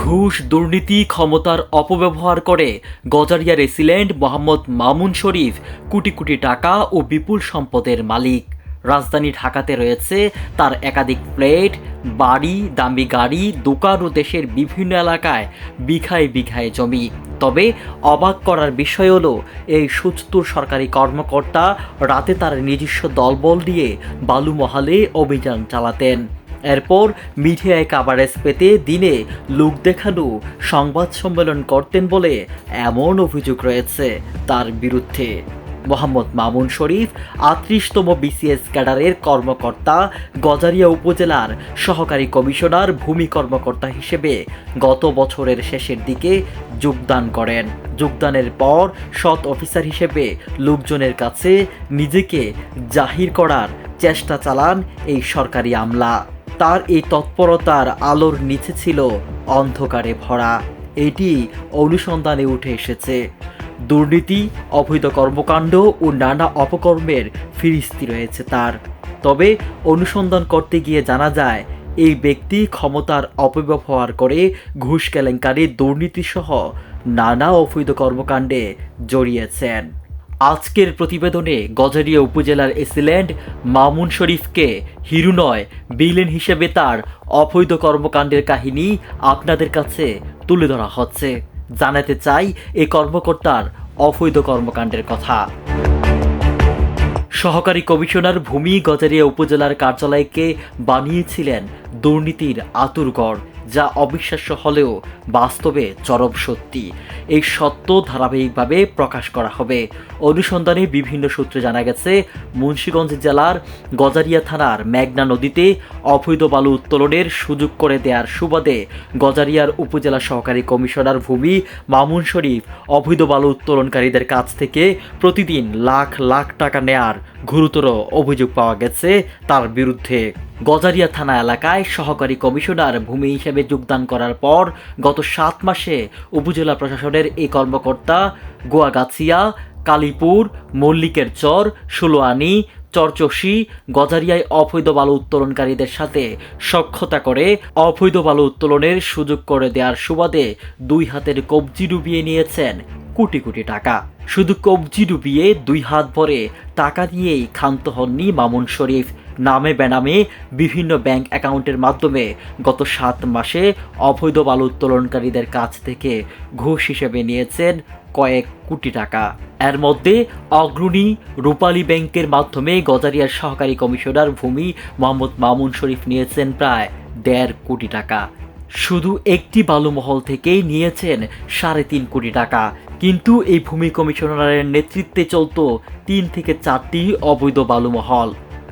ঘুষ, দুর্নীতি, ক্ষমতার অপব্যবহার করে গজারিয়া রেসিডেন্ট মোহাম্মদ মামুন শরীফ কোটি কোটি টাকা ও বিপুল সম্পদের মালিক। রাজধানী ঢাকাতে রয়েছে তার একাধিক ফ্ল্যাট, বাড়ি, দামি গাড়ি, দোকান ও দেশের বিভিন্ন এলাকায় বিঘায় বিঘায় জমি। তবে অবাক করার বিষয় হলো, এই সুচতুর সরকারি কর্মকর্তা রাতে তার নিজস্ব দলবল দিয়ে বালুমহালে অভিযান চালাতেন। এরপর মিডিয়ায় কাভারেজ পেতে দিনে লোক দেখানো সংবাদ সম্মেলন করতেন বলে এমন অভিযোগ রয়েছে তার বিরুদ্ধে। মোহাম্মদ মামুন শরীফ ৩৮তম বিসিএস ক্যাডারের কর্মকর্তা, গজারিয়া উপজেলার সহকারী কমিশনার ভূমি কর্মকর্তা হিসেবে গত বছরের শেষের দিকে যোগদান করেন। যোগদানের পর সৎ অফিসার হিসেবে লোকজনের কাছে নিজেকে জাহির করার চেষ্টা চালান এই সরকারি আমলা। তার এই তৎপরতার আলোর নিচে ছিল অন্ধকারে ভরা। এটি অনুসন্ধানে উঠে এসেছে। দুর্নীতি, অবৈধ কর্মকাণ্ড ও নানা অপকর্মের ফিরিস্তি রয়েছে তার। তবে অনুসন্ধান করতে গিয়ে জানা যায়, এই ব্যক্তি ক্ষমতার অপব্যবহার করে ঘুষ কেলেঙ্কারি, দুর্নীতিসহ নানা অবৈধ কর্মকাণ্ডে জড়িয়েছেন। আজকের প্রতিবেদনে গজারিয়া উপজেলার এসিল্যান্ড মামুন শরীফকে হিরো নয় ভিলেন হিসেবে তার অবৈধ কর্মকাণ্ডের কাহিনী আপনাদের কাছে তুলে ধরা হচ্ছে। জানাতে চাই এই কর্মকর্তার অবৈধ কর্মকাণ্ডের কথা। সহকারী কমিশনার ভূমি গজারিয়া উপজেলার কার্যালয়কে বানিয়েছিলেন দুর্নীতির আঁতুড়ঘর, যা অবিশ্বাস্য হলেও বাস্তবে চরম সত্যি। এই সত্য ধারাবাহিকভাবে প্রকাশ করা হবে। অনুসন্ধানে বিভিন্ন সূত্রে জানা গেছে, মুন্সিগঞ্জ জেলার গজারিয়া থানার মেঘনা নদীতে অবৈধ বালু উত্তোলনের সুযোগ করে দেওয়ার সুবাদে গজারিয়ার উপজেলা সহকারী কমিশনার ভূমি মামুন শরীফ অবৈধ বালু উত্তোলনকারীদের কাছ থেকে প্রতিদিন লাখ লাখ টাকা নেয়ার গুরুতর অভিযোগ পাওয়া গেছে তার বিরুদ্ধে। গজারিয়া থানা এলাকায় সহকারী কমিশনার ভূমি হিসেবে যোগদান করার পর গত ৭ মাসে উপজেলা প্রশাসনের এই কর্মকর্তা গোয়াগাছিয়া, কালীপুর, মল্লিকের চর, ষোলোয়ানি, চরচশি, গজারিয়ায় অবৈধ বালু উত্তোলনকারীদের সাথে সখ্যতা করে অবৈধ বালু উত্তোলনের সুযোগ করে দেওয়ার সুবাদে ২ হাতের কবজি ডুবিয়ে নিয়েছেন কোটি কোটি টাকা। শুধু কবজি ডুবিয়ে ২ হাত ভরে টাকা দিয়েই ক্ষান্ত হননি মামুন শরীফ। নামে বেনামে বিভিন্ন ব্যাংক অ্যাকাউন্টের মাধ্যমে গত ৭ মাসে অবৈধ বালু উত্তোলনকারীদের কাছ থেকে ঘুষ হিসেবে নিয়েছেন কয়েক কোটি টাকা। এর মধ্যে অগ্রণী রূপালী ব্যাংকের মাধ্যমে গজারিয়ার সহকারী কমিশনার ভূমি মোহাম্মদ মামুন শরীফ নিয়েছেন প্রায় ১.৫ কোটি টাকা। শুধু একটি বালুমহল থেকেই নিয়েছেন ৩.৫ কোটি টাকা। কিন্তু এই ভূমি কমিশনারের নেতৃত্বে চলত ৩ থেকে ৪টি অবৈধ বালুমহল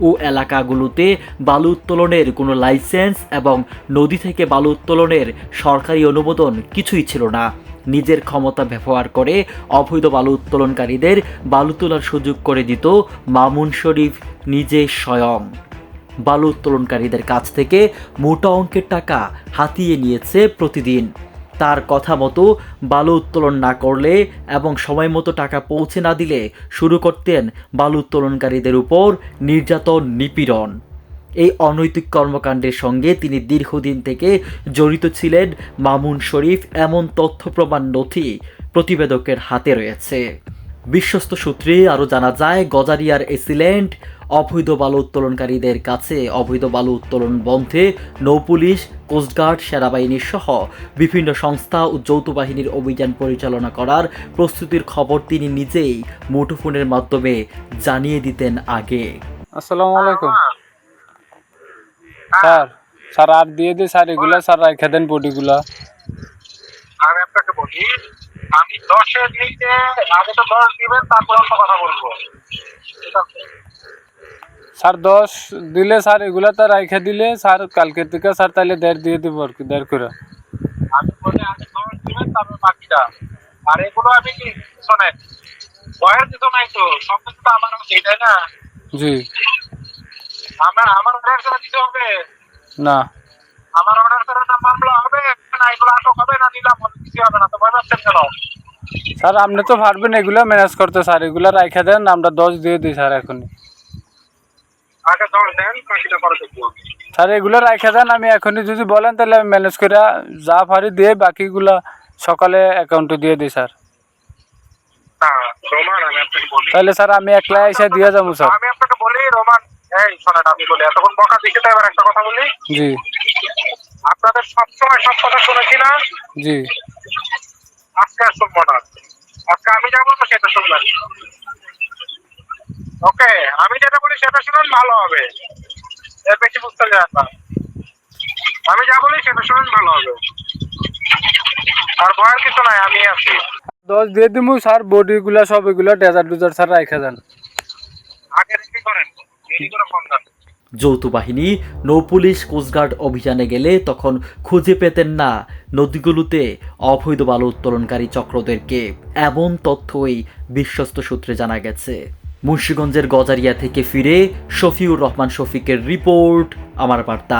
ও এলাকাগুলোতে বালু উত্তোলনের কোনো লাইসেন্স এবং নদী থেকে বালু উত্তোলনের সরকারি অনুমোদন কিছুই ছিল না। নিজের ক্ষমতা ব্যবহার করে অবৈধ বালু উত্তোলনকারীদের বালু তোলার সুযোগ করে দিত মামুন শরীফ নিজে স্বয়ং। বালু উত্তোলনকারীদের কাছ থেকে মোটা অঙ্কের টাকা হাতিয়ে নিয়েছে প্রতিদিন। তার কথা মতো বালু উত্তোলন না করলে এবং সময় মতো টাকা পৌঁছে না দিলে শুরু করতেন বালু উত্তোলনকারীদের উপর নির্যাতন, নিপীড়ন। এই অনৈতিক কর্মকাণ্ডের সঙ্গে তিনি দীর্ঘদিন থেকে জড়িত ছিলেন মামুন শরীফ, এমন তথ্য প্রমাণ নথি প্রতিবেদকের হাতে রয়েছে। বিশ্বস্ত সূত্রে আরও জানা যায়, গজারিয়ার এসিল্যান্ড অবৈধ বালু উত্তোলনকারীদের কাছে অবৈধ বালু উত্তোলন বন্ধে নৌপুলিশ, কোস্টগার্ড, সেনাবাহিনী সহ বিভিন্ন সংস্থা ও যৌথ বাহিনীর অভিযান পরিচালনা করার প্রস্তুতির খবর তিনি নিজেই মুঠোফোনের মাধ্যমে জানিয়ে দিতেন আগে। আসসালামু আলাইকুম স্যার। স্যার আর দিয়ে দে স্যার, এগুলা স্যার রেখে দেন বডিগুলা। আমি আপনাকে বলি, আমি 10-এর নিচে আগে তো 10 দিবেন, তারপর অন্য কথা বলবো। স্যার 10 দিলে স্যার এগুলা তো রেখে দিলে স্যার কালকে থেকে স্যার তাহলে 1.5 দিয়ে দেবো আর কি, 1.5 করে। আমি বলি আগে 10 দিবেন, তারপর বাকিটা। আর এগুলো আমি কি শোনেন, বয়ের দিত নাই তো, সব কিছু তো আমার আছে, তাই না? জি। আমার অর্ডার করে দিতে হবে না, আমার অর্ডার করে না মামলা হবে না, এগুলো আটক হবে না, দিলাম কিছু হবে না, তো ভয় পাচ্ছেন কেন? স্যার আপনি তো পারবেন এগুলা ম্যানেজ করতে, স্যার এগুলা রেখে দেন, আমরা 10 দিয়ে দিই স্যার এখনই। আগে 10 দেন, বাকিটা পরে দেখবো। স্যার এগুলো রাখা দেন, আমি এখনই যদি বলেন তাহলে আমি ম্যানেজ করে যা পারি দিয়ে বাকিগুলা সকালে অ্যাকাউন্টে দিয়ে দিই স্যার। না রোমান, আমি আপনাকে বলি, তাহলে স্যার আমি একলা এসে দিয়ে যাবো স্যার। আমি আপনাকে বলি রোমান, এই শোনেন, আমি বলি এতক্ষণ বকা দিচ্ছে, তো এবার একটা কথা বলি। জি আপনাদের সবসময় সব কথা শুনেছি না, জি আজকে আর শুনবো না। আজকে আমি যা বলবো সেটা শুনবেন, ওকে? আমি যেটা বলি সেটা শুনুন, ভালো হবে, এর বেশি বুঝতে যান না। আমি যা বলি সেটা শুনুন, ভালো হবে, আর ভয়ের কিছু নাই, আমি আছি। 10 দিয়ে দিবো স্যার, বডিগুলা সব এগুলা ডেজার্ট ডুজার স্যার রাখা দেন। আগে রেডি করেন, রেডি করে ফোন দেন। যৌথ বাহিনী নৌপুলিশ কোস্টগার্ড অভিযানে গেলে তখন খুঁজে পেতেন না নদীগুলোতে অবৈধ বালু উত্তোলনকারী চক্রদেরকে, এমন তথ্যই বিশ্বস্ত সূত্রে জানা গেছে। মুন্সিগঞ্জের গজারিয়া থেকে ফিরে শফিউর রহমান শফিকের রিপোর্ট, আমার বার্তা।